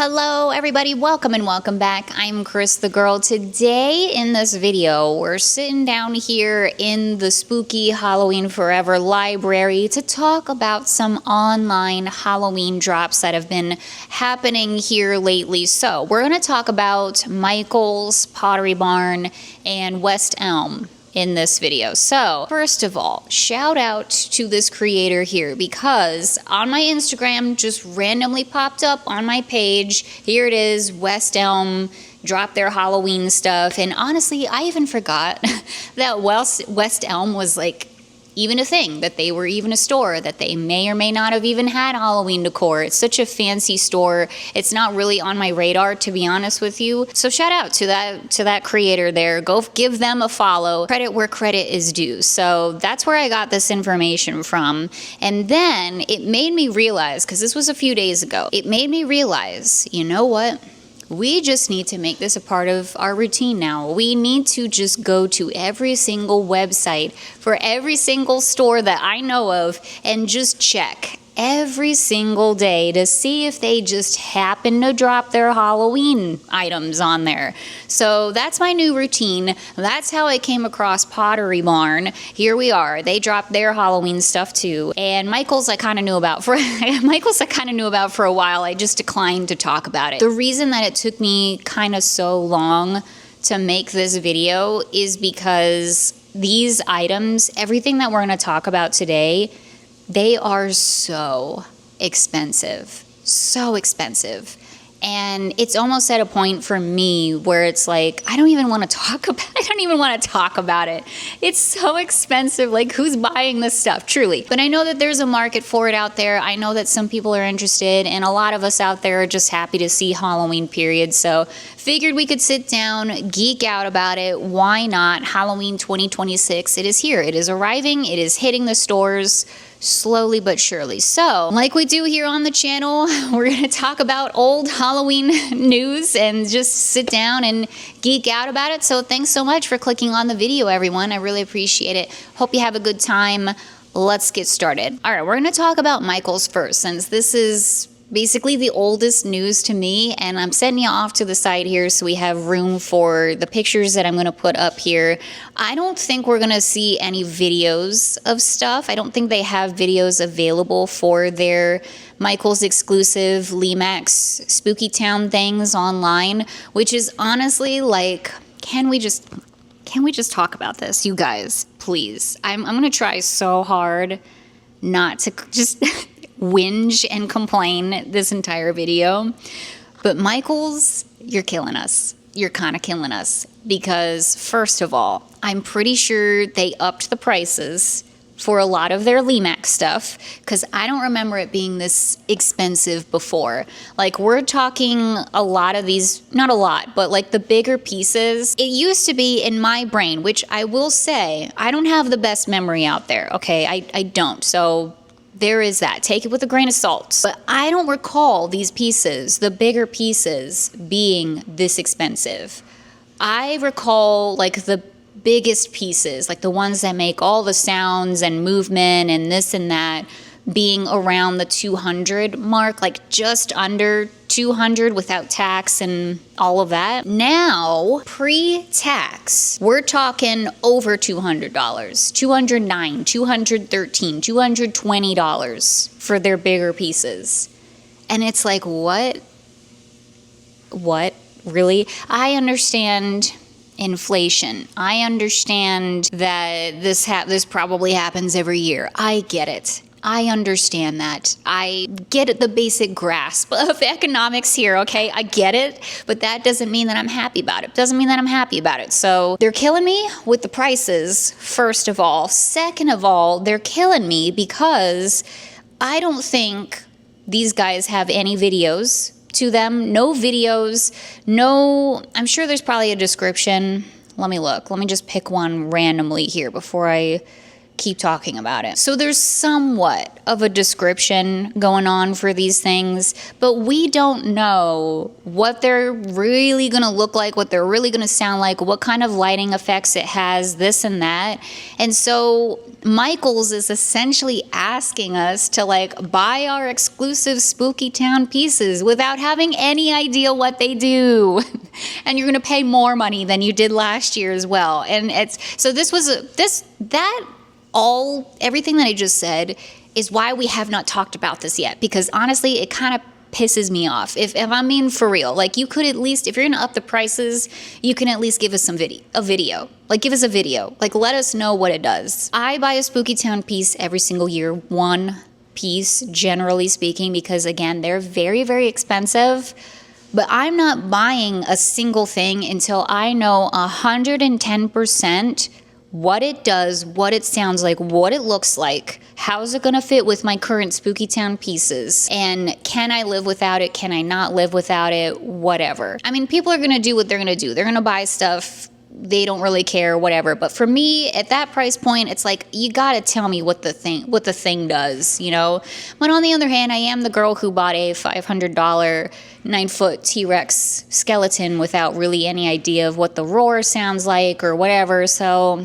Hello everybody, welcome and welcome back. I'm Cris the Girl. Today in this video, we're sitting down here in the spooky Halloween Forever library to talk about some online Halloween drops that have been happening here lately. So we're going to talk about Michael's, Pottery Barn, and West Elm in this video. So first of all, shout out to this creator here because on my Instagram just randomly popped up on my page. Here it is, West Elm dropped their Halloween stuff, and honestly I even forgot that West Elm was like even a thing, that they were even a store, that they may or may not have even had Halloween decor. It's such a fancy store. It's not really on my radar, to be honest with you. So shout out to that creator there. Go give them a follow. Credit where credit is due. So that's where I got this information from. And then it made me realize, because this was a few days ago, it made me realize, you know what? We just need to make this a part of our routine now. We need to just go to every single website for every single store that I know of and just check every single day to see if they just happen to drop their Halloween items on there. So that's my new routine. That's how I came across Pottery Barn. Here we are. They dropped their Halloween stuff too. And Michael's I kind of knew about for a while. I just declined to talk about it. The reason that it took me kind of so long to make this video is because these items, everything that we're going to talk about today, they are so expensive, and it's almost at a point for me where it's like I don't even want to talk about it. It's so expensive. Like, who's buying this stuff, truly? But I know that there's a market for it out there. I know that some people are interested, and a lot of us out there are just happy to see Halloween, period. So figured we could sit down, geek out about it. Why not? Halloween 2026, it is here. It is arriving. It is hitting the stores slowly but surely. So, like we do here on the channel, we're going to talk about old Halloween news and just sit down and geek out about it. So thanks so much for clicking on the video, everyone. I really appreciate it. Hope you have a good time. Let's get started. All right, we're going to talk about Michael's first, since this is basically the oldest news to me, and I'm setting you off to the side here so we have room for the pictures that I'm going to put up here. I don't think we're going to see any videos of stuff. I don't think they have videos available for their Michael's exclusive Limax Spooky Town things online, which is honestly like, can we just talk about this, you guys, please? I'm going to try so hard not to just whinge and complain this entire video, but Michael's, you're killing us. You're kind of killing us because, first of all, I'm pretty sure they upped the prices for a lot of their Limax stuff, because I don't remember it being this expensive before. Like, we're talking a lot of these, not a lot, but like the bigger pieces. It used to be in my brain, which I will say, I don't have the best memory out there, okay? I don't, so there is that. Take it with a grain of salt. But I don't recall these pieces, the bigger pieces, being this expensive. I recall like the biggest pieces, like the ones that make all the sounds and movement and this and that, being around the 200 mark, like just under 200 without tax and all of that. Now, pre-tax, we're talking over $200, $209, $213, $220 for their bigger pieces. And it's like, what? What? Really? I understand inflation. I understand that this probably happens every year. I get it. I understand that. I get it, the basic grasp of economics here, okay? I get it, but that doesn't mean that I'm happy about it. So they're killing me with the prices, first of all. Second of all, they're killing me because I don't think these guys have any videos to them. No videos, no, I'm sure there's probably a description. Let me look. Let me just pick one randomly here before I keep talking about it. So there's somewhat of a description going on for these things, but we don't know what they're really gonna look like, what they're really gonna sound like, what kind of lighting effects it has, this and that. And so Michaels is essentially asking us to like buy our exclusive Spooky Town pieces without having any idea what they do. And you're gonna pay more money than you did last year as well. And it's, so this was everything that I just said is why we have not talked about this yet, because honestly, it kind of pisses me off. If I'm being for real, like you could at least, if you're gonna up the prices, you can at least give us a video. Like give us a video. Like let us know what it does. I buy a Spooky Town piece every single year, one piece, generally speaking, because again, they're very, very expensive. But I'm not buying a single thing until I know 110% what it does, what it sounds like, what it looks like, how's it gonna fit with my current Spooky Town pieces, and can I live without it, can I not live without it, whatever. I mean, people are gonna do what they're gonna do. They're gonna buy stuff, they don't really care, whatever. But for me, at that price point, it's like, you gotta tell me what the thing does, you know? But on the other hand, I am the girl who bought a $500 9-foot T-Rex skeleton without really any idea of what the roar sounds like or whatever, so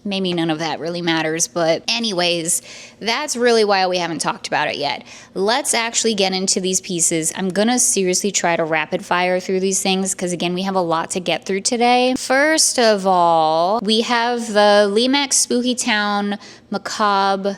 maybe none of that really matters. But anyways, that's really why we haven't talked about it yet. Let's actually get into these pieces. I'm gonna seriously try to rapid fire through these things because again, we have a lot to get through today. First of all, we have the Limax Spooky Town Macabre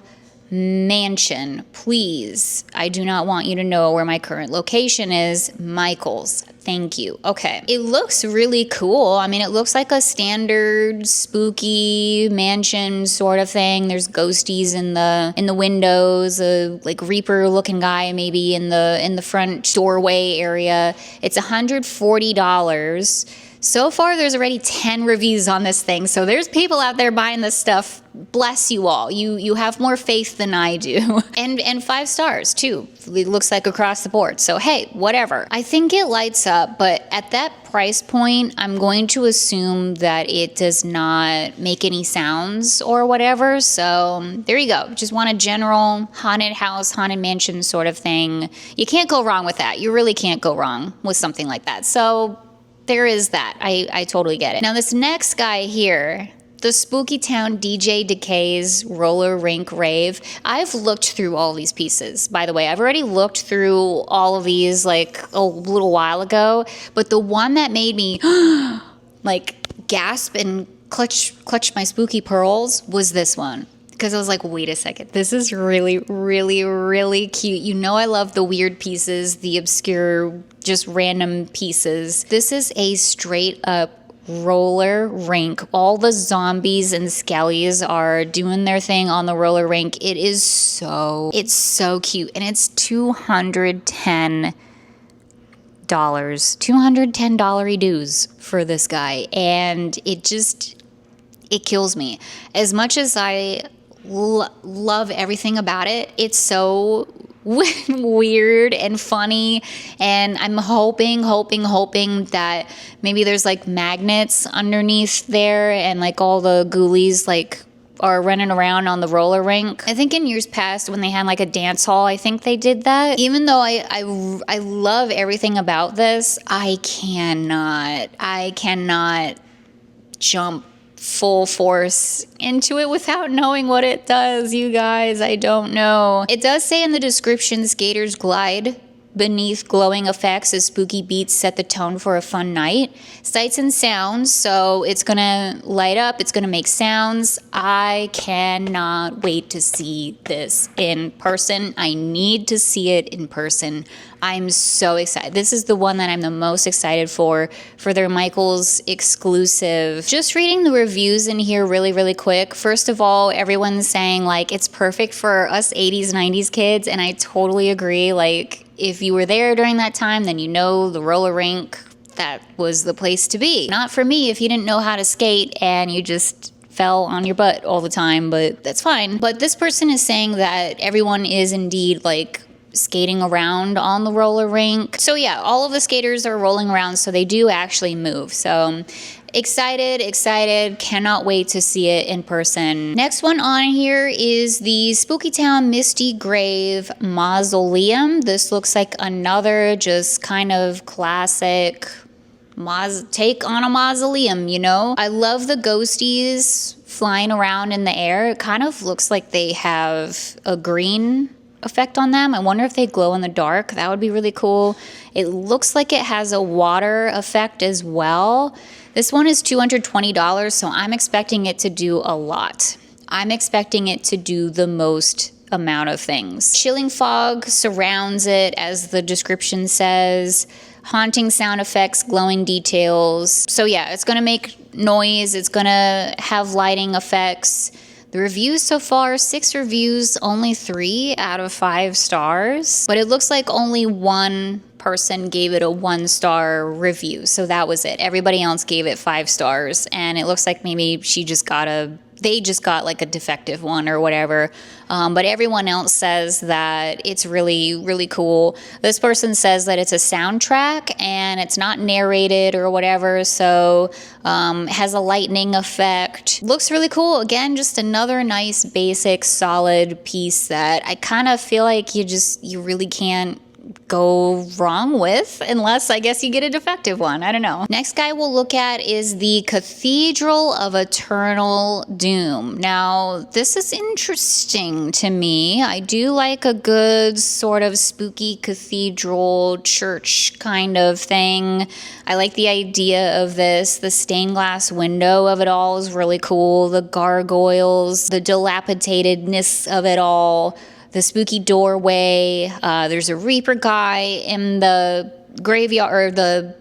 Mansion. Please, I do not want you to know where my current location is. Michaels. Thank you. Okay. It looks really cool. I mean, it looks like a standard spooky mansion sort of thing. There's ghosties in the windows, a like Reaper looking guy maybe in the front doorway area. It's $140. So far, there's already 10 reviews on this thing, so there's people out there buying this stuff. Bless you all. You have more faith than I do. And 5 stars, too. It looks like across the board. So, hey, whatever. I think it lights up, but at that price point, I'm going to assume that it does not make any sounds or whatever. So, there you go. Just want a general haunted house, haunted mansion sort of thing. You can't go wrong with that. You really can't go wrong with something like that. So, there is that. I totally get it. Now, this next guy here, the Spooky Town DJ Decay's Roller Rink Rave. I've looked through all these pieces, by the way. I've already looked through all of these like a little while ago, but the one that made me like gasp and clutch my spooky pearls was this one. Because I was like, wait a second, this is really, really, really cute. You know I love the weird pieces, the obscure, just random pieces. This is a straight up roller rink. All the zombies and skellies are doing their thing on the roller rink. It's so cute. And it's $210. $210 dues for this guy. And it kills me. As much as I love everything about it, it's so weird and funny, and I'm hoping that maybe there's like magnets underneath there and like all the ghoulies like are running around on the roller rink. I think in years past when they had like a dance hall, I think they did that. Even though I love everything about this, I cannot jump full force into it without knowing what it does, you guys. I don't know. It does say in the description, skaters glide beneath glowing effects as spooky beats set the tone for a fun night. Sights and sounds, so it's gonna light up, it's gonna make sounds. I cannot wait to see this in person. I need to see it in person. I'm so excited. This is the one that I'm the most excited for their Michaels exclusive. Just reading the reviews in here really, really quick. First of all, everyone's saying like it's perfect for us 80s, 90s kids, and I totally agree. Like if you were there during that time, then you know the roller rink, that was the place to be. Not for me if you didn't know how to skate and you just fell on your butt all the time, but that's fine. But this person is saying that everyone is indeed like skating around on the roller rink. So yeah, all of the skaters are rolling around, so they do actually move. So excited, cannot wait to see it in person. Next one on here is the Spooky Town Misty Grave Mausoleum. This looks like another just kind of classic take on a mausoleum, you know? I love the ghosties flying around in the air. It kind of looks like they have a green effect on them. I wonder if they glow in the dark. That would be really cool. It looks like it has a water effect as well. This one is $220, so I'm expecting it to do a lot. I'm expecting it to do the most amount of things. Chilling fog surrounds it, as the description says. Haunting sound effects, glowing details. So yeah, it's gonna make noise. It's gonna have lighting effects. The reviews so far, 6 reviews, only 3 out of 5 stars. But it looks like only one person gave it a 1-star review. So that was it. Everybody else gave it 5 stars. And it looks like maybe they just got like a defective one or whatever. But everyone else says that it's really, really cool. This person says that it's a soundtrack and it's not narrated or whatever. So it has a lightning effect. Looks really cool. Again, just another nice, basic, solid piece that I kind of feel like you really can't go wrong with, unless I guess you get a defective one. I don't know. Next guy we'll look at is the Cathedral of Eternal Doom. Now, this is interesting to me. I do like a good sort of spooky cathedral church kind of thing. I like the idea of this. The stained glass window of it all is really cool. The gargoyles, the dilapidatedness of it all. The spooky doorway. There's a Reaper guy in the graveyard, the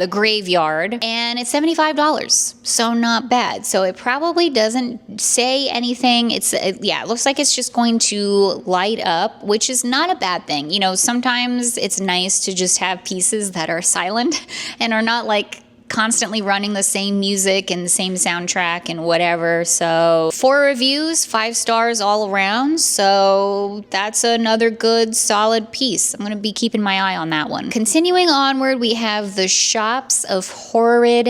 graveyard, and it's $75, so not bad. So it probably doesn't say anything. It looks like it's just going to light up, which is not a bad thing. You know, sometimes it's nice to just have pieces that are silent and are not like constantly running the same music and the same soundtrack and whatever. So 4 reviews, 5 stars all around. So that's another good solid piece. I'm going to be keeping my eye on that one. Continuing onward, we have the Shops of Horrid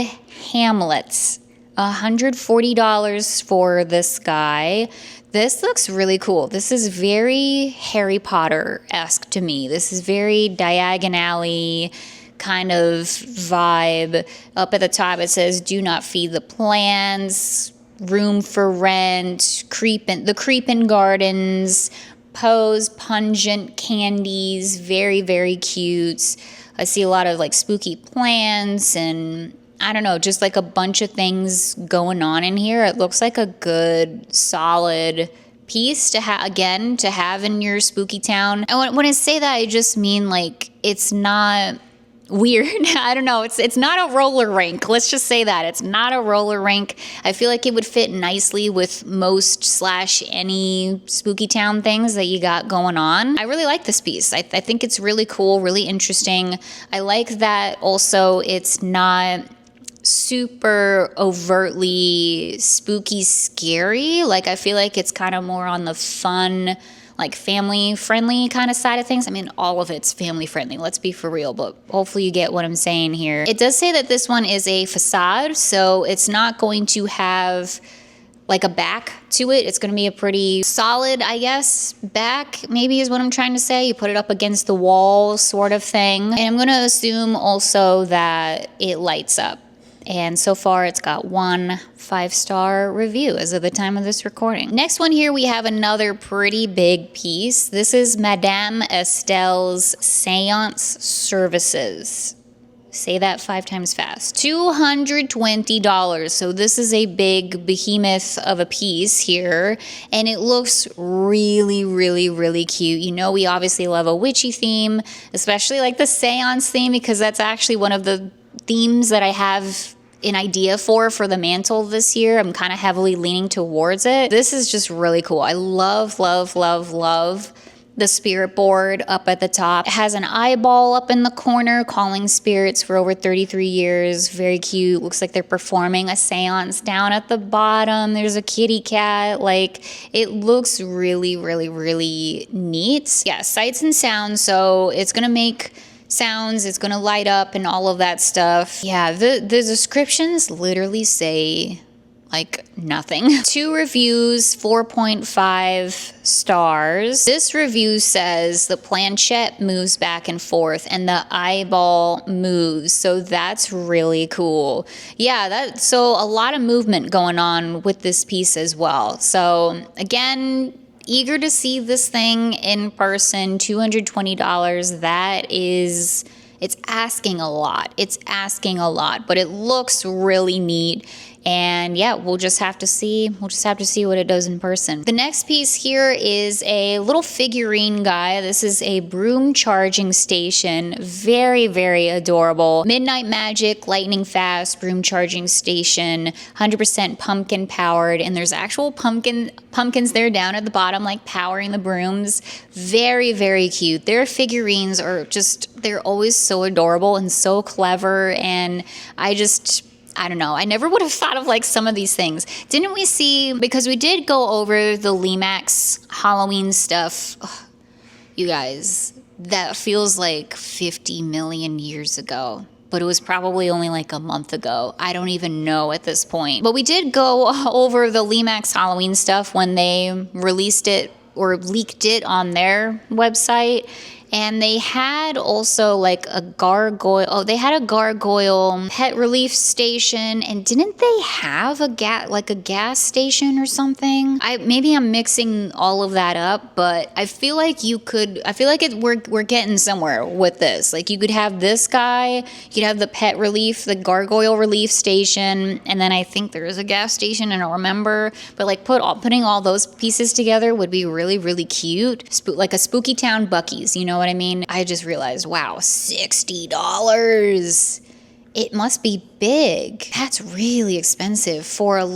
Hamlets. $140 for this guy. This looks really cool. This is very Harry Potter-esque to me. This is very Diagon Alley kind of vibe. Up at the top it says, "Do not feed the plants," "Room for rent," the creepin' gardens, pose pungent candies, very, very cute. I see a lot of like spooky plants and I don't know, just like a bunch of things going on in here. It looks like a good, solid piece to have in your spooky town. And when I say that, I just mean like it's not weird. I don't know. It's not a roller rink. Let's just say that. It's not a roller rink. I feel like it would fit nicely with any spooky town things that you got going on. I really like this piece. I think it's really cool, really interesting. I like that also it's not super overtly spooky scary. Like I feel like it's kind of more on the fun, like family-friendly kind of side of things. I mean, all of it's family-friendly, let's be for real, but hopefully you get what I'm saying here. It does say that this one is a facade, so it's not going to have like a back to it. It's going to be a pretty solid, I guess, back maybe is what I'm trying to say. You put it up against the wall sort of thing. And I'm going to assume also that it lights up. And so far, it's got 1 5-star review as of the time of this recording. Next one here, we have another pretty big piece. This is Madame Estelle's Seance Services. Say that 5 times fast. $220. So this is a big behemoth of a piece here. And it looks really, really, really cute. You know, we obviously love a witchy theme, especially like the seance theme, because that's actually one of the themes that I have an idea for the mantle this year. I'm kind of heavily leaning towards it. This is just really cool. I love, love, love, love the spirit board up at the top. It has an eyeball up in the corner calling spirits for over 33 years. Very cute. Looks like they're performing a seance down at the bottom. There's a kitty cat. Like, it looks really, really, really neat. Yeah, sights and sounds. So it's going to make sounds, it's going to light up and all of that stuff. Yeah, the descriptions literally say like nothing. 2 reviews, 4.5 stars. This review says the planchette moves back and forth and the eyeball moves. So that's really cool. Yeah, so a lot of movement going on with this piece as well. So again, eager to see this thing in person. $220. That is, it's asking a lot. It's asking a lot, but it looks really neat. And yeah, we'll just have to see. We'll just have to see what it does in person. The next piece here is a little figurine guy. This is a broom charging station. Very, very adorable. Midnight magic, lightning fast, broom charging station, 100% pumpkin powered. And there's actual pumpkins there down at the bottom, like powering the brooms. Very, very cute. Their figurines are just, they're always so adorable and so clever. And I don't know. I never would have thought of like some of these things. Didn't we see, because we did go over the Limax Halloween stuff. Ugh, you guys, that feels like 50 million years ago. But it was probably only like a month ago. I don't even know at this point. But we did go over the Limax Halloween stuff when they released it or leaked it on their website. And they had also like a gargoyle. Oh, they had a gargoyle pet relief station. And didn't they have a gas station or something? Maybe I'm mixing all of that up, but I feel like we're getting somewhere with this. Like, you could have this guy, you could have the pet relief, the gargoyle relief station, and then I think there is a gas station, I don't remember. But like putting all those pieces together would be really, really cute. Like a Spooky Town Buc-ee's, you know what I mean? I just realized, wow, $60. It must be big. That's really expensive for a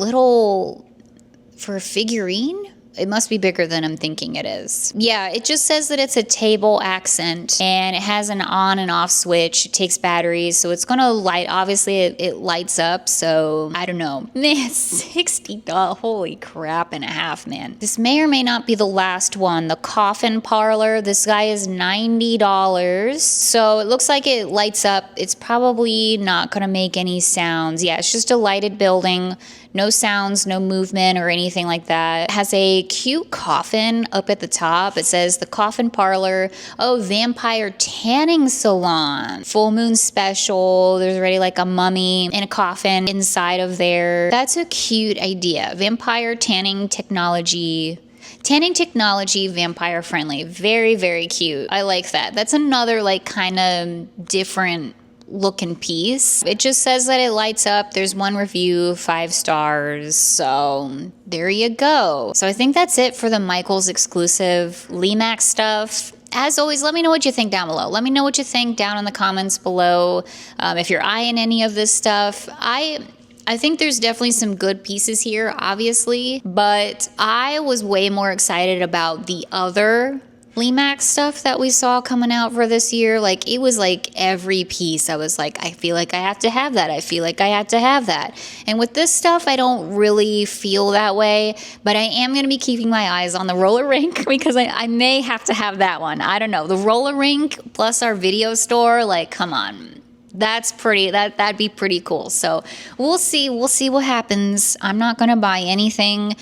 figurine. It must be bigger than I'm thinking it is. Yeah, it just says that it's a table accent and it has an on and off switch. It takes batteries, so it's gonna light. Obviously, it lights up, so I don't know. Man, $60. Holy crap and a half, man. This may or may not be the last one. The coffin parlor. This guy is $90. So it looks like it lights up. It's probably not gonna make any sounds. Yeah, it's just a lighted building. No sounds, no movement or anything like that. It has a cute coffin up at the top. It says the coffin parlor. Oh, vampire tanning salon. Full moon special. There's already like a mummy in a coffin inside of there. That's a cute idea. Vampire tanning technology. Tanning technology, vampire friendly. Very, very cute. I like that. That's another like kind of different looking piece. It just says that it lights up. There's 1 review, 5 stars. So there you go. So I think that's it for the Michaels exclusive Limax stuff. As always, let me know what you think down below. Let me know what you think down in the comments below. If you're eyeing any of this stuff, I think there's definitely some good pieces here, obviously, but I was way more excited about the other Limax stuff that we saw coming out for this year. Like, it was like every piece I was like, I feel like I have to have that. I feel like I have to have that. And with this stuff, I don't really feel that way, but I am going to be keeping my eyes on the roller rink because I may have to have that one. I don't know. The roller rink plus our video store, like, come on. That'd be pretty cool. So we'll see what happens. I'm not going to buy anything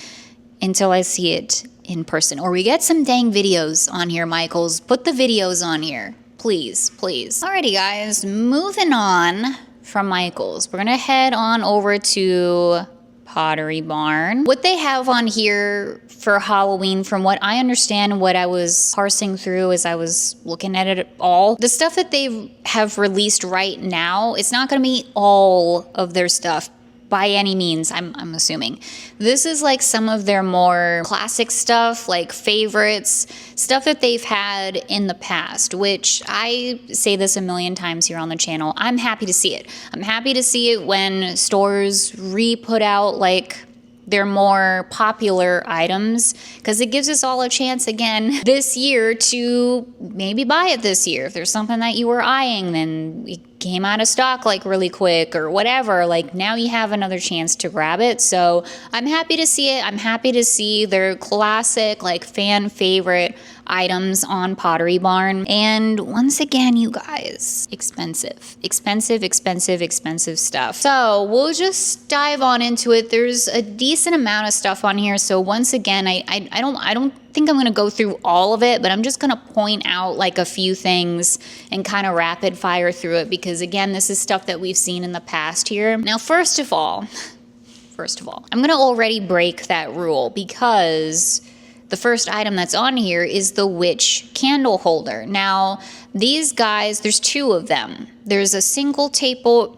until I see it in person, or we get some dang videos on here, Michaels. Put the videos on here, please, please. Alrighty, guys, moving on from Michaels, we're gonna head on over to Pottery Barn. What they have on here for Halloween, from what I understand, what I was parsing through as I was looking at it all, the stuff that they have released right now, it's not gonna be all of their stuff by any means, I'm assuming. This is like some of their more classic stuff, like favorites, stuff that they've had in the past, which I say this a million times here on the channel. I'm happy to see it. I'm happy to see it when stores re-put out like their more popular items, because it gives us all a chance again this year to maybe buy it this year. If there's something that you were eyeing, then it came out of stock like really quick or whatever, like now you have another chance to grab it. So I'm happy to see it. I'm happy to see their classic, like fan favorite items on Pottery Barn. And once again, you guys, expensive stuff. So we'll just dive on into it. There's a decent amount of stuff on here. So once again, I don't think I'm gonna go through all of it, but I'm just gonna point out like a few things and kind of rapid fire through it, because again, this is stuff that we've seen in the past here. Now, first of all, I'm gonna already break that rule, because the first item that's on here is the witch candle holder. Now, these guys, there's two of them. There's a single taper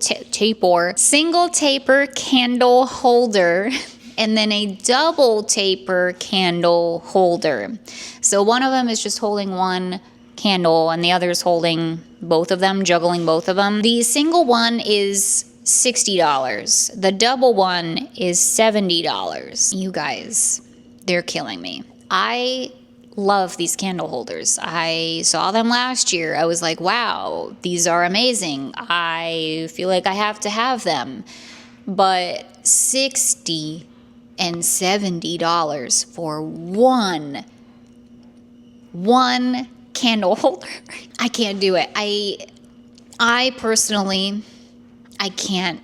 candle holder, and then a double taper candle holder. So one of them is just holding one candle, and the other is holding both of them, juggling both of them. The single one is $60. The double one is $70. You guys, they're killing me. I love these candle holders. I saw them last year. I was like, wow, these are amazing. I feel like I have to have them. But $60 and $70 for one candle holder. I can't do it. I personally, I can't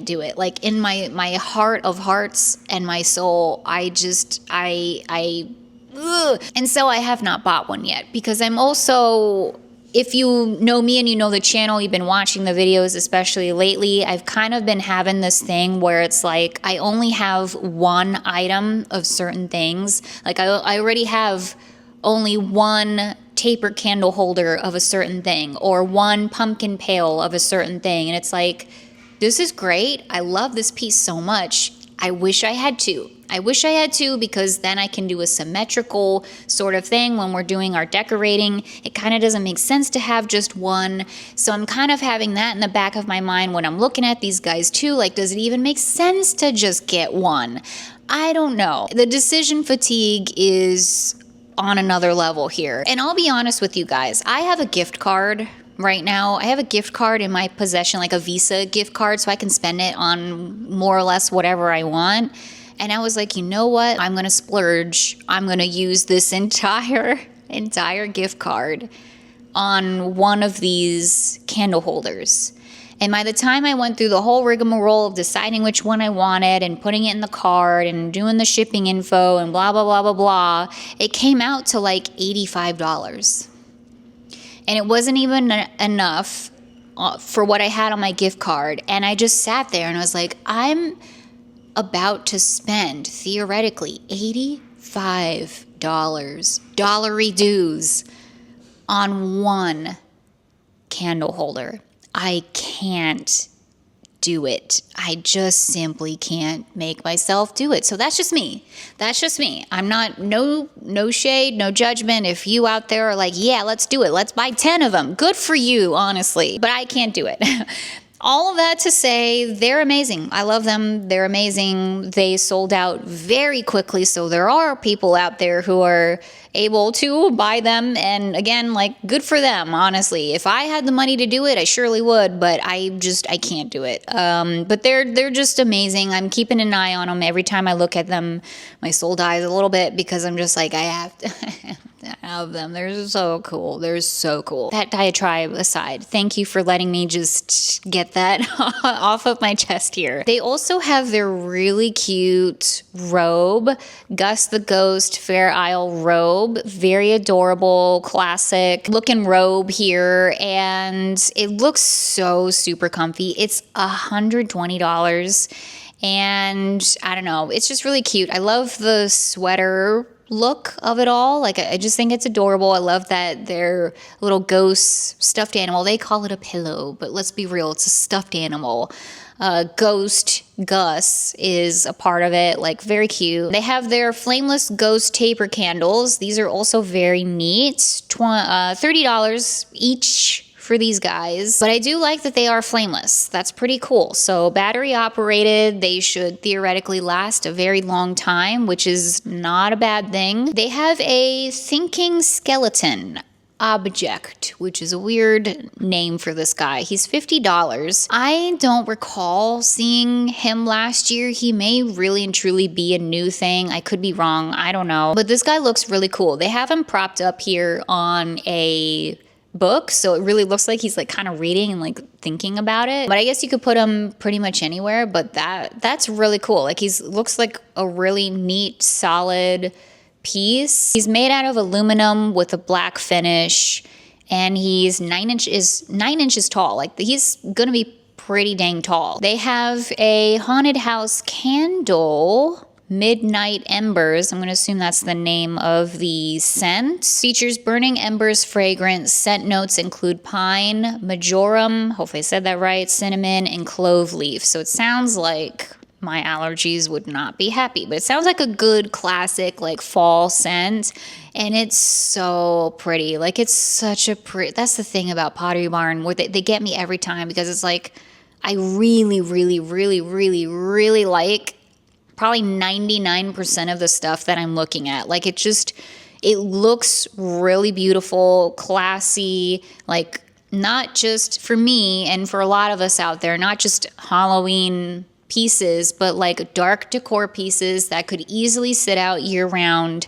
do it. Like in my heart of hearts and my soul, and so I have not bought one yet, because I'm also, if you know me and you know the channel, you've been watching the videos, especially lately, I've kind of been having this thing where it's like, I only have one item of certain things. Like I already have only one taper candle holder of a certain thing, or one pumpkin pail of a certain thing. And it's like, this is great. I love this piece so much. I wish I had two. Because then I can do a symmetrical sort of thing when we're doing our decorating. It kind of doesn't make sense to have just one. So I'm kind of having that in the back of my mind when I'm looking at these guys too. Like, does it even make sense to just get one? I don't know. The decision fatigue is on another level here. And I'll be honest with you guys. I have a gift card right now. I have a gift card in my possession, like a Visa gift card, so I can spend it on more or less whatever I want. And I was like, you know what? I'm going to splurge. I'm going to use this entire gift card on one of these candle holders. And by the time I went through the whole rigmarole of deciding which one I wanted and putting it in the card and doing the shipping info and blah, blah, blah, blah, blah, it came out to like $85. And it wasn't even enough for what I had on my gift card. And I just sat there and I was like, I'm about to spend, theoretically, $85, dollary dues on one candle holder. I can't do it. I just simply can't make myself do it. So that's just me. I'm not, no shade, no judgment. If you out there are like, yeah, let's do it. Let's buy 10 of them. Good for you, honestly. But I can't do it. All of that to say, they're amazing. I love them. They're amazing. They sold out very quickly. So there are people out there who are able to buy them. And again, like, good for them, honestly. If I had the money to do it, I surely would, but I can't do it. But they're just amazing. I'm keeping an eye on them. Every time I look at them, my soul dies a little bit, because I'm just like, I have to have them. They're so cool. They're so cool. That diatribe aside, thank you for letting me just get that off of my chest here. They also have their really cute robe, Gus the Ghost Fair Isle robe. Very adorable, classic looking robe here, and it looks so super comfy. It's $120, and I don't know, it's just really cute. I love the sweater look of it all. Like, I just think it's adorable. I love that their little ghost stuffed animal, they call it a pillow, but let's be real, it's a stuffed animal. Ghost Gus is a part of it, like, very cute. They have their flameless ghost taper candles. These are also very neat. $30 each for these guys, but I do like that they are flameless. That's pretty cool. So battery operated, they should theoretically last a very long time, which is not a bad thing. They have a thinking skeleton object, which is a weird name for this guy. He's $50. I don't recall seeing him last year. He may really and truly be a new thing. I could be wrong. I don't know. But this guy looks really cool. They have him propped up here on a book, so it really looks like he's like kind of reading and like thinking about it. But I guess you could put him pretty much anywhere, but that's really cool. Like looks like a really neat, solid piece. He's made out of aluminum with a black finish, and he's 9 inches tall. Like he's gonna be pretty dang tall. They have a haunted house candle, Midnight Embers. I'm gonna assume that's the name of the scent. Features burning embers fragrance. Scent notes include pine, majoram, hopefully I said that right, cinnamon, and clove leaf. So it sounds like my allergies would not be happy, but it sounds like a good classic like fall scent, and it's so pretty. Like it's such a pretty, that's the thing about Pottery Barn, where they get me every time, because it's like I really like probably 99% of the stuff that I'm looking at. Like it looks really beautiful, classy, like not just for me and for a lot of us out there, not just Halloween pieces, but like dark decor pieces that could easily sit out year round,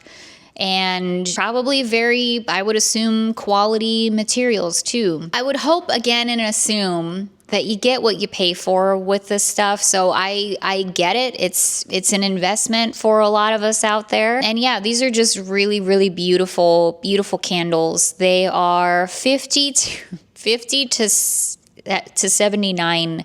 and probably very, I would assume, quality materials too. I would hope again and assume that you get what you pay for with this stuff. So I get it. It's an investment for a lot of us out there. And yeah, these are just really beautiful candles. They are $50 to $79.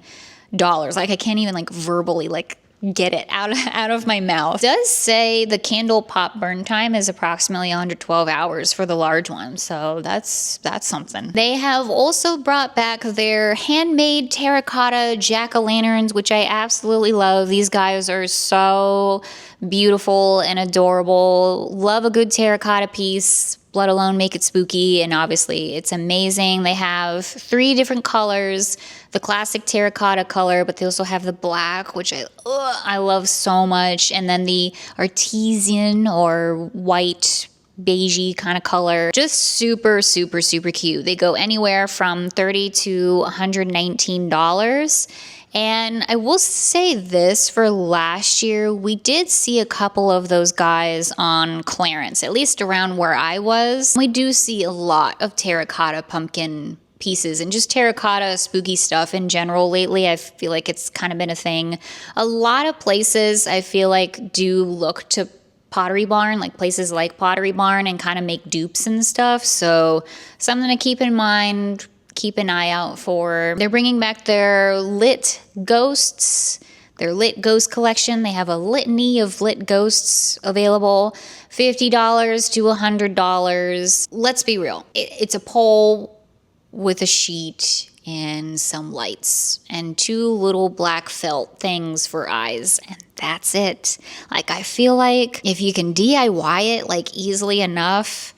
Like I can't even like verbally like get it out of my mouth. It does say the candle pop burn time is approximately 112 hours for the large one, so that's something. They have also brought back their handmade terracotta jack-o'-lanterns, which I absolutely love. These guys are so beautiful and adorable. Love a good terracotta piece, let alone make it spooky, and obviously it's amazing. They have 3 different colors, the classic terracotta color, but they also have the black, which I love so much, and then the artesian or white beigey kind of color. Just super cute. They go anywhere from $30 to $119. And I will say this, for last year, we did see a couple of those guys on clearance, at least around where I was. We do see a lot of terracotta pumpkin pieces and just terracotta spooky stuff in general lately. I feel like it's kind of been a thing. A lot of places I feel like do look to Pottery Barn, like places like Pottery Barn, and kind of make dupes and stuff. So something to keep in mind. Keep an eye out for. They're bringing back their lit ghosts, their lit ghost collection. They have a litany of lit ghosts available, $50 to $100. Let's be real. It's a pole with a sheet and some lights and 2 little black felt things for eyes, and that's it. Like I feel like if you can DIY it like easily enough,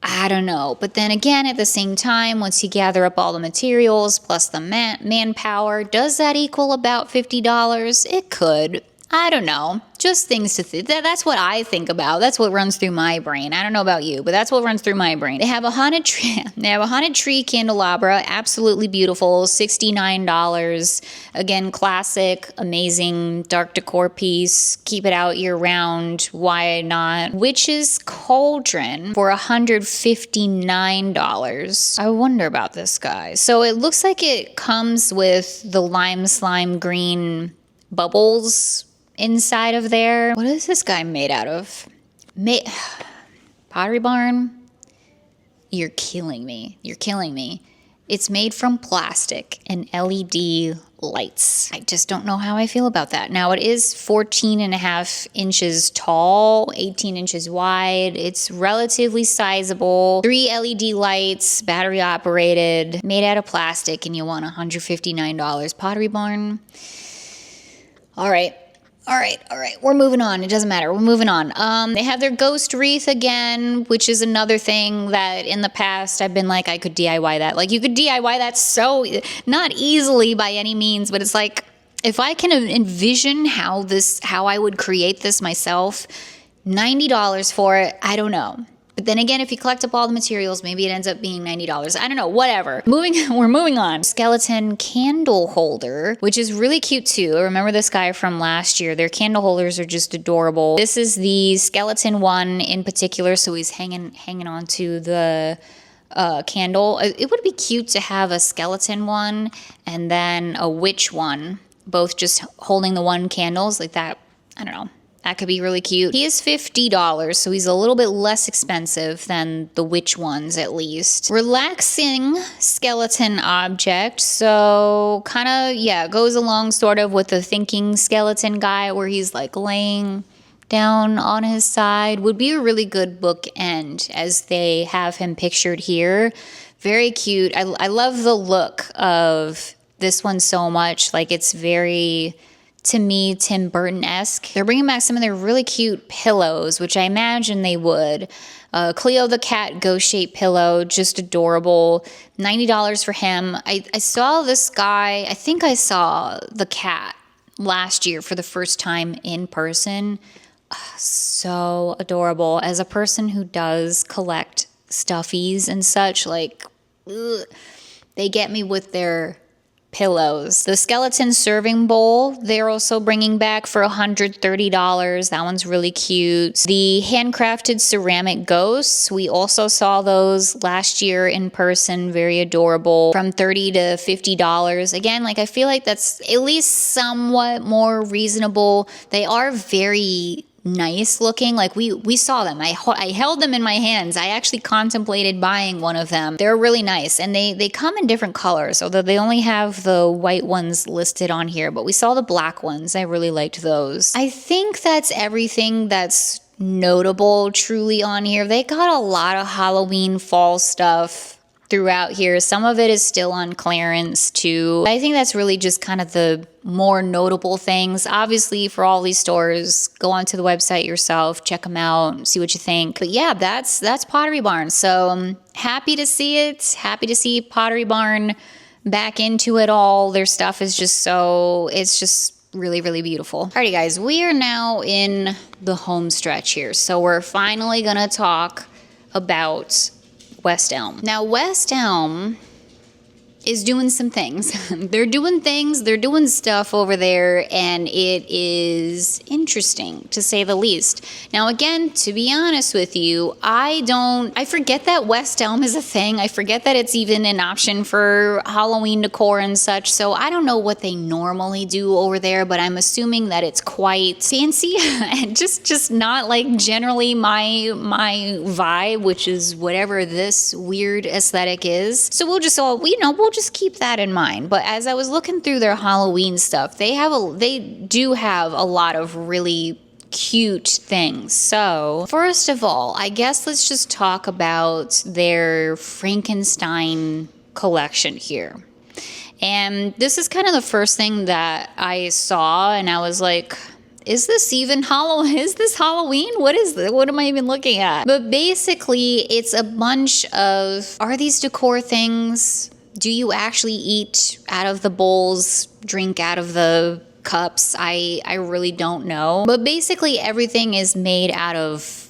I don't know. But then again, at the same time, once you gather up all the materials plus the manpower, does that equal about $50? It could. I don't know. Just things to think. That's what I think about. That's what runs through my brain. I don't know about you, but that's what runs through my brain. They have a haunted tree. They have a haunted tree candelabra. Absolutely beautiful. $69. Again, classic, amazing dark decor piece. Keep it out year round. Why not? Witch's cauldron for $159. I wonder about this guy. So it looks like it comes with the lime slime green bubbles inside of there. What is this guy made out of? Pottery Barn? You're killing me. You're killing me. It's made from plastic and LED lights. I just don't know how I feel about that. Now it is 14.5 inches tall, 18 inches wide. It's relatively sizable. 3 LED lights, battery operated, made out of plastic, and you want $159. Pottery Barn. All right. All right, we're moving on. It doesn't matter. We're moving on. They have their ghost wreath again, which is another thing that in the past I've been like, I could DIY that. Like, you could DIY that so, not easily by any means, but it's like, if I can envision how I would create this myself, $90 for it, I don't know. But then again, if you collect up all the materials, maybe it ends up being $90. I don't know, whatever. We're moving on. Skeleton candle holder, which is really cute too. I remember this guy from last year. Their candle holders are just adorable. This is the skeleton one in particular, so he's hanging on to the candle. It would be cute to have a skeleton one and then a witch one, both just holding the one candles like that. I don't know. That could be really cute. He is $50, so he's a little bit less expensive than the witch ones, at least. Relaxing skeleton object. So kind of, yeah, goes along sort of with the thinking skeleton guy where he's like laying down on his side. Would be a really good bookend as they have him pictured here. Very cute. I love the look of this one so much. Like, it's very, to me, Tim Burton-esque. They're bringing back some of their really cute pillows, which I imagine they would. Cleo the cat ghost-shaped pillow, just adorable. $90 for him. I saw this guy, I think I saw the cat last year for the first time in person. So adorable. As a person who does collect stuffies and such, like, ugh, they get me with their pillows. The skeleton serving bowl, they're also bringing back for $130. That one's really cute. The handcrafted ceramic ghosts, we also saw those last year in person. Very adorable. From $30 to $50. Again, like, I feel like that's at least somewhat more reasonable. They are very nice looking. Like, we saw them. I held them in my hands. I actually contemplated buying one of them. They're really nice, and they come in different colors, although they only have the white ones listed on here, but we saw the black ones. I really liked those. I think that's everything that's notable truly on here. They got a lot of Halloween fall stuff throughout here. Some of it is still on clearance too. I think that's really just kind of the more notable things. Obviously, for all these stores, go onto the website yourself, check them out, see what you think. But yeah, that's Pottery Barn. So I'm happy to see it. Happy to see Pottery Barn back into it all. Their stuff is just it's just really, really beautiful. Alrighty guys, we are now in the home stretch here. So we're finally gonna talk about West Elm. Now, West Elm is doing some things. They're doing stuff over there, and it is interesting to say the least. Now, again, to be honest with you, I forget that West Elm is a thing. I forget that it's even an option for Halloween decor and such, so I don't know what they normally do over there, but I'm assuming that it's quite fancy and just not like generally my vibe, which is whatever this weird aesthetic is. So we'll just keep that in mind. But as I was looking through their Halloween stuff, they do have a lot of really cute things. So first of all, I guess let's just talk about their Frankenstein collection here. And this is kind of the first thing that I saw, and I was like, is this even Halloween? Is this Halloween? What is this? What am I even looking at? But basically, it's a bunch of, are these decor things? Do you actually eat out of the bowls, drink out of the cups? I really don't know. But basically everything is made out of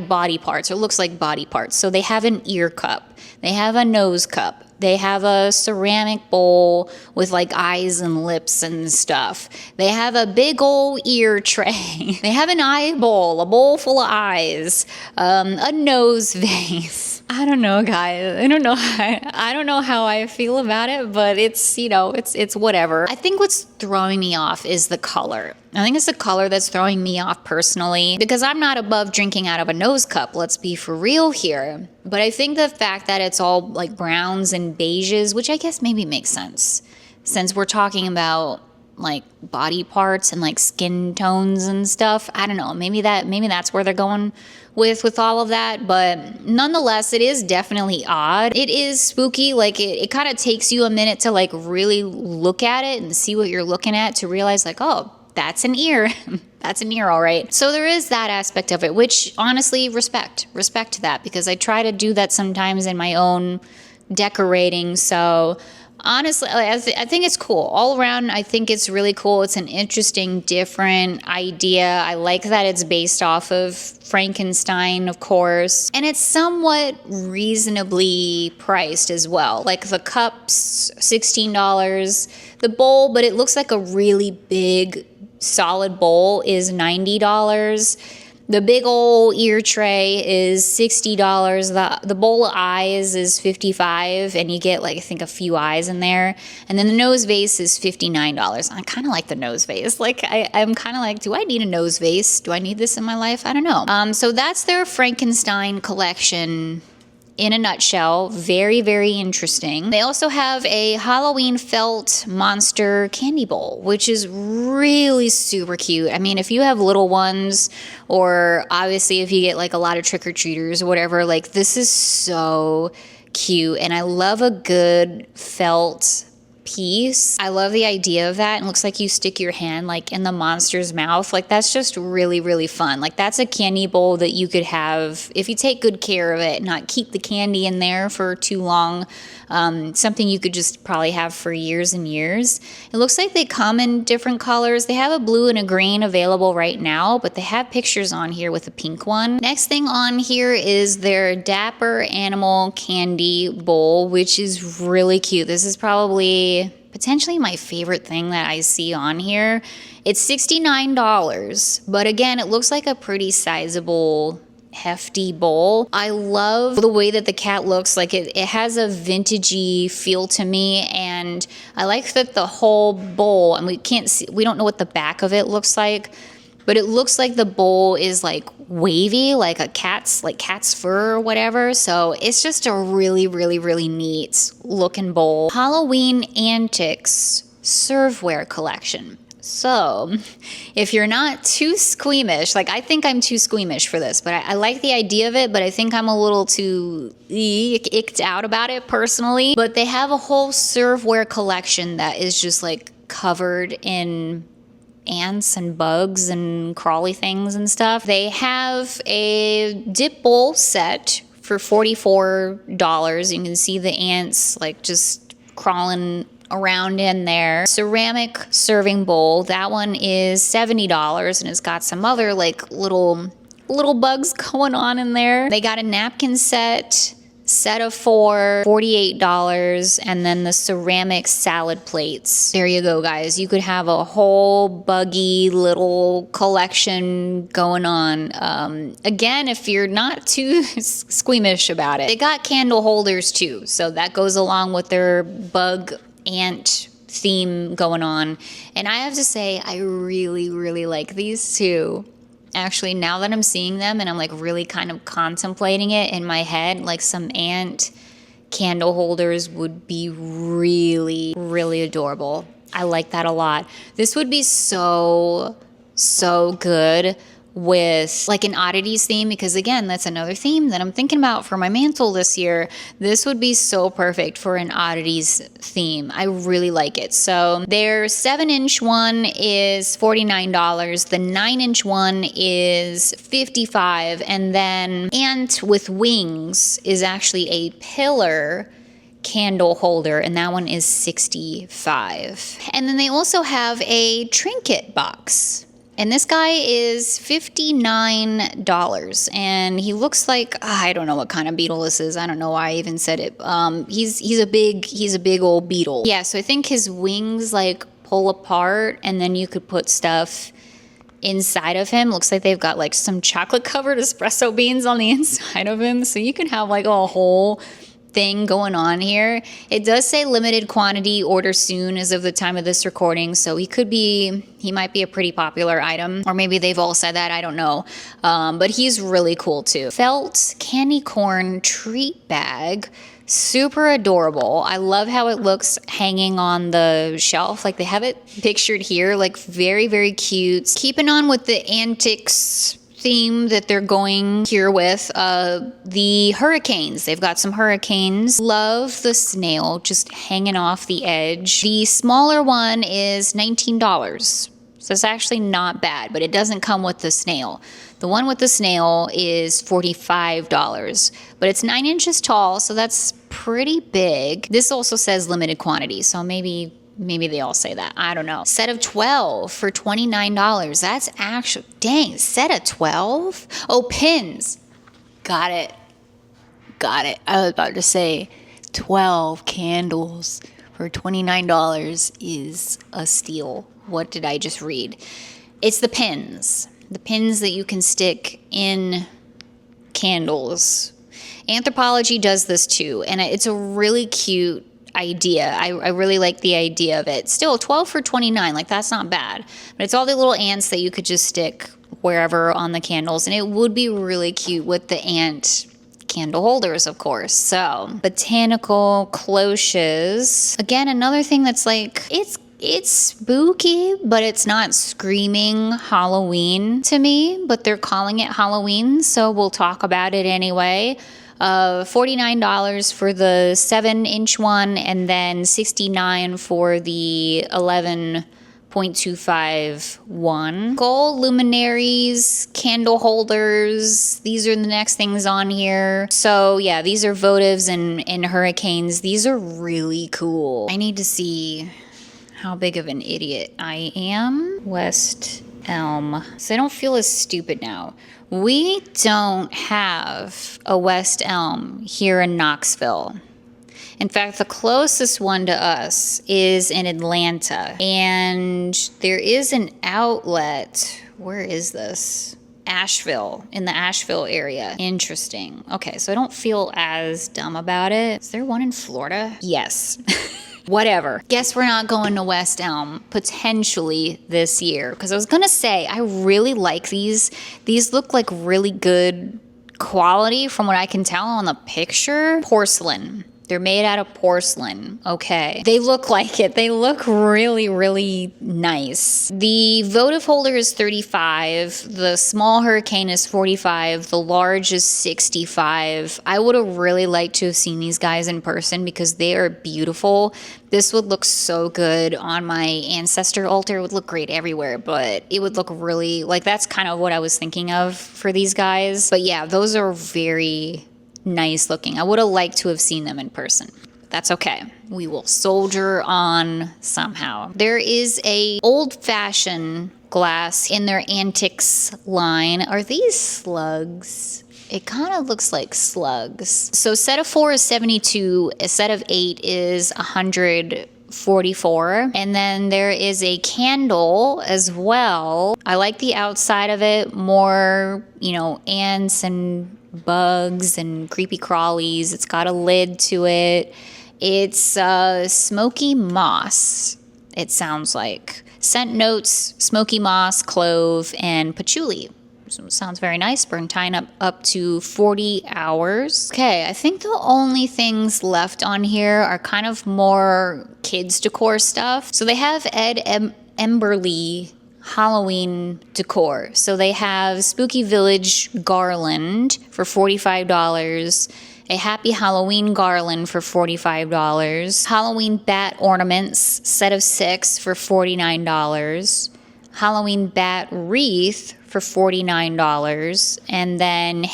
body parts, or looks like body parts. So they have an ear cup, they have a nose cup, they have a ceramic bowl with like eyes and lips and stuff. They have a big old ear tray. They have an eye bowl, a bowl full of eyes, a nose vase. I don't know, guys. I don't know how I feel about it, but it's whatever. I think what's throwing me off is the color. I think it's the color that's throwing me off personally, because I'm not above drinking out of a nose cup. Let's be for real here. But I think the fact that it's all like browns and beiges, which I guess maybe makes sense, since we're talking about like body parts and like skin tones and stuff. I don't know. Maybe that's where they're going with all of that. But nonetheless, it is definitely odd. It is spooky. Like it kind of takes you a minute to like really look at it and see what you're looking at, to realize like, oh, that's an ear. That's an ear, all right. So there is that aspect of it, which honestly, respect to that, because I try to do that sometimes in my own decorating. So honestly, I think it's cool all around. I think it's really cool. It's an interesting, different idea. I like that it's based off of Frankenstein, of course, and it's somewhat reasonably priced as well. Like the cups, $16, the bowl, but it looks like a really big solid bowl is $90. The big old ear tray is $60. The bowl of eyes is $55, and you get, like, I think a few eyes in there. And then the nose vase is $59. I kind of like the nose vase. Like, I'm kind of like, do I need a nose vase? Do I need this in my life? I don't know. So that's their Frankenstein collection in a nutshell. Very, very interesting. They also have a Halloween felt monster candy bowl, which is really super cute. I mean, if you have little ones, or obviously if you get like a lot of trick-or-treaters or whatever, like this is so cute. And I love a good felt piece. I love the idea of that. It looks like you stick your hand like in the monster's mouth. Like that's just really, really fun. Like that's a candy bowl that you could have if you take good care of it, not keep the candy in there for too long. Something you could just probably have for years and years. It looks like they come in different colors. They have a blue and a green available right now, but they have pictures on here with a pink one. Next thing on here is their Dapper Animal Candy Bowl, which is really cute. This is probably potentially my favorite thing that I see on here. It's $69, but again, it looks like a pretty sizable, hefty bowl. I love the way that the cat looks. Like it has a vintagey feel to me, and I like that the whole bowl, and we don't know what the back of it looks like, but it looks like the bowl is like wavy, like cat's fur or whatever. So it's just a really, really, really neat looking bowl. Halloween Antics Serveware Collection. So if you're not too squeamish, like I think I'm too squeamish for this, but I like the idea of it, but I think I'm a little too icked out about it personally. But they have a whole serveware collection that is just like covered in ants and bugs and crawly things and stuff. They have a dip bowl set for $44. You can see the ants like just crawling around in there. Ceramic serving bowl, that one is $70, and it's got some other like little bugs going on in there. They got a napkin set of 4, $48, and then the ceramic salad plates. There you go, guys. You could have a whole buggy little collection going on. Again, if you're not too squeamish about it. They got candle holders too, so that goes along with their bug ant theme going on. And I have to say, I really, really like these too. Actually, now that I'm seeing them and I'm like really kind of contemplating it in my head, like some ant candle holders would be really, really adorable. I like that a lot. This would be so good with like an oddities theme, because again, that's another theme that I'm thinking about for my mantle this year. This would be so perfect for an oddities theme. I really like it. So their 7-inch one is $49. The 9-inch one is $55. And then Ant with Wings is actually a pillar candle holder, and that one is $65. And then they also have a trinket box. And this guy is $59, and he looks like, I don't know what kind of beetle this is. I don't know why I even said it. He's a big old beetle. Yeah, so I think his wings like pull apart, and then you could put stuff inside of him. Looks like they've got like some chocolate covered espresso beans on the inside of him, so you can have like a whole thing going on here. It does say limited quantity, order soon as of the time of this recording, so he might be a pretty popular item, or maybe they've all said that, I don't know. But he's really cool too. Felt candy corn treat bag, super adorable. I love how it looks hanging on the shelf. Like they have it pictured here, like very, very cute. Keeping on with the antics theme that they're going here with, the hurricanes. They've got some hurricanes. Love the snail just hanging off the edge. The smaller one is $19. So it's actually not bad, but it doesn't come with the snail. The one with the snail is $45, but it's 9 inches tall, so that's pretty big. This also says limited quantity, so maybe they all say that. I don't know. Set of 12 for $29. That's actually, dang, set of 12? Oh, pins. Got it. I was about to say 12 candles for $29 is a steal. What did I just read? It's the pins. The pins that you can stick in candles. Anthropology does this too, and it's a really cute idea. I really like the idea of it. Still, 12 for $29, like that's not bad. But it's all the little ants that you could just stick wherever on the candles, and it would be really cute with the ant candle holders, of course. So, botanical cloches. Again, another thing that's like, it's spooky, but it's not screaming Halloween to me, but they're calling it Halloween, so we'll talk about it anyway. $49 for the 7-inch one, and then $69 for the 11.25 one. Gold luminaries, candle holders. These are the next things on here. So yeah, these are votives and hurricanes. These are really cool. I need to see how big of an idiot I am. West Elm. So I don't feel as stupid now. We don't have a West Elm here in Knoxville. In fact, the closest one to us is in Atlanta. And there is an outlet. Where is this? Asheville, in the Asheville area. Interesting. Okay, so I don't feel as dumb about it. Is there one in Florida? Yes. Whatever. Guess we're not going to West Elm potentially this year. Because I was going to say, I really like these. These look like really good quality from what I can tell on the picture. Porcelain. They're made out of porcelain. Okay. They look like it. They look really, really nice. The votive holder is $35. The small hurricane is $45. The large is $65. I would have really liked to have seen these guys in person because they are beautiful. This would look so good on my ancestor altar. It would look great everywhere, but it would look really, like, that's kind of what I was thinking of for these guys. But yeah, those are very nice looking. I would have liked to have seen them in person. That's okay. We will soldier on somehow. There is a old-fashioned glass in their antiques line. Are these slugs? It kind of looks like slugs. So set of 4 is $72. A set of 8 is $144. And then there is a candle as well. I like the outside of it more, ants and bugs and creepy crawlies. It's got a lid to it. It's smoky moss, it sounds like. Scent notes, smoky moss, clove, and patchouli. So sounds very nice. Burn time up to 40 hours. Okay, I think the only things left on here are kind of more kids decor stuff. So they have Ed Emberley Halloween decor. So they have Spooky Village garland for $45, a Happy Halloween garland for $45, Halloween bat ornaments set of 6 for $49, Halloween bat wreath for $49, and then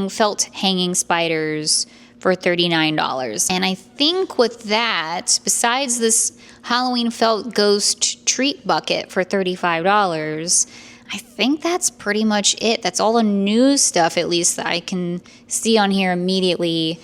felt hanging spiders for $39. And I think with that, besides this Halloween felt ghost treat bucket for $35, I think that's pretty much it. That's all the new stuff, at least, that I can see on here immediately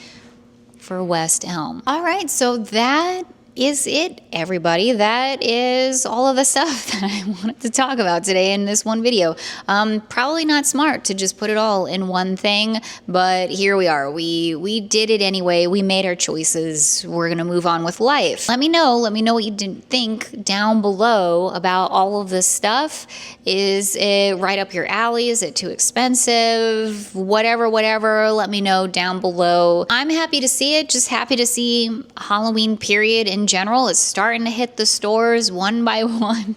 for West Elm. All right, so that is it, everybody. That is all of the stuff that I wanted to talk about today in this one video. Probably not smart to just put it all in one thing, but here we are. We did it anyway. We made our choices. We're gonna move on with life. Let me know what you think down below about all of this stuff. Is it right up your alley? Is it too expensive? Whatever. Let me know down below. I'm happy to see it. Just happy to see Halloween period in general is starting to hit the stores one by one.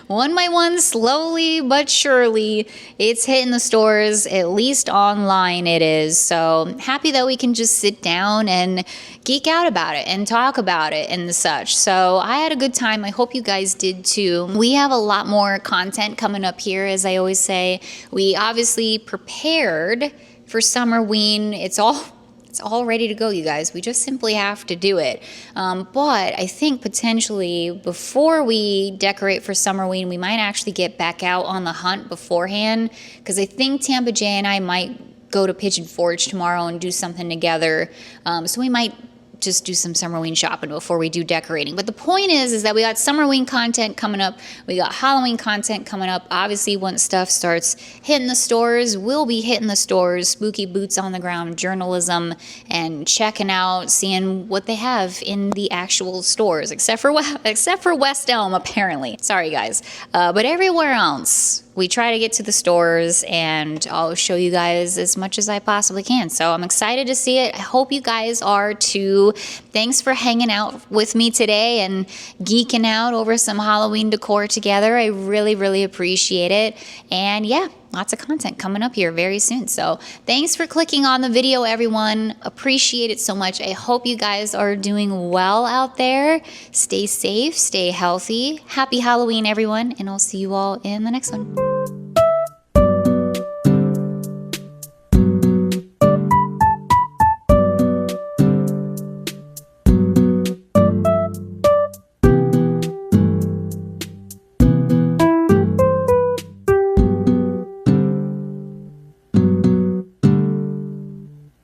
one by one, slowly but surely, it's hitting the stores, at least online it is. So happy that we can just sit down and geek out about it and talk about it and such. So I had a good time. I hope you guys did too. We have a lot more content coming up here, as I always say. We obviously prepared for Summerween. It's all ready to go, you guys. We just simply have to do it. But I think potentially before we decorate for Summerween, we might actually get back out on the hunt beforehand, because I think Tampa J and I might go to Pigeon Forge tomorrow and do something together. So we might just do some Summerween shopping before we do decorating. But the point is that we got Summerween content coming up. We got Halloween content coming up. Obviously, once stuff starts hitting the stores, we'll be hitting the stores, spooky boots on the ground journalism, and checking out, seeing what they have in the actual stores, except for West Elm, apparently. Sorry, guys. But everywhere else, we try to get to the stores, and I'll show you guys as much as I possibly can. So I'm excited to see it. I hope you guys are too. Thanks for hanging out with me today and geeking out over some Halloween decor together. I really, really appreciate it. And yeah, lots of content coming up here very soon. So thanks for clicking on the video, everyone. Appreciate it so much. I hope you guys are doing well out there. Stay safe, stay healthy. Happy Halloween, everyone, and I'll see you all in the next one.